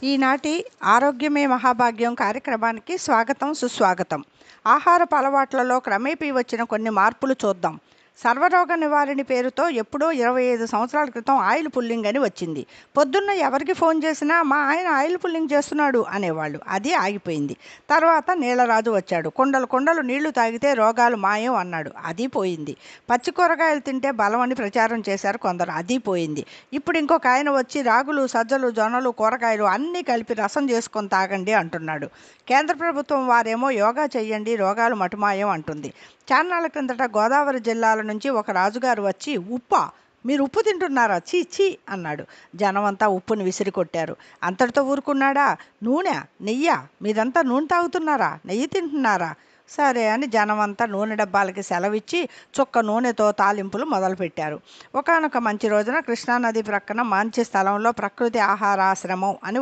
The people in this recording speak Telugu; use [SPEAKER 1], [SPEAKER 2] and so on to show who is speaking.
[SPEAKER 1] ఈనాటి ఆరోగ్యమే మహాభాగ్యం కార్యక్రమానికి స్వాగతం సుస్వాగతం. ఆహారపు అలవాట్లలో క్రమేపీ వచ్చిన కొన్ని మార్పులు చూద్దాం. సర్వరోగ నివారణి పేరుతో ఎప్పుడో 25 సంవత్సరాల క్రితం ఆయిల్ పుల్లింగ్ అని వచ్చింది. పొద్దున్న ఎవరికి ఫోన్ చేసినా మా ఆయన ఆయిల్ పుల్లింగ్ చేస్తున్నాడు అనేవాళ్ళు. అది ఆగిపోయింది. తర్వాత నీళ్ళరాజు వచ్చాడు. కుండలు కుండలు నీళ్లు తాగితే రోగాలు మాయం అన్నాడు. అది పోయింది. పచ్చి కూరగాయలు తింటే బలం అని ప్రచారం చేశారు కొందరు. అది పోయింది. ఇప్పుడు ఇంకొక ఆయన వచ్చి రాగులు, సజ్జలు, జొన్నలు, కూరగాయలు అన్నీ కలిపి రసం చేసుకొని తాగండి అంటున్నాడు. కేంద్ర ప్రభుత్వం వారేమో యోగా చెయ్యండి రోగాలు మటుమాయం అంటుంది. చాన్నాళ్ళ కిందట గోదావరి జిల్లాల నుంచి ఒక రాజుగారు వచ్చి ఉప్పా, మీరు ఉప్పు తింటున్నారా, చీ చీ అన్నాడు. జనమంతా ఉప్పుని విసిరి కొట్టారు. అంతటితో ఊరుకున్నాడా? నూనె, నెయ్యి, మీరంతా నూనె తాగుతున్నారా, నెయ్యి తింటున్నారా? సరే అని జనమంతా నూనె డబ్బాలకి సెలవిచ్చి చుక్క నూనెతో తాలింపులు మొదలుపెట్టారు. ఒకానొక మంచి రోజున కృష్ణానది ప్రక్కన మంచి స్థలంలో ప్రకృతి ఆహారాశ్రమం అని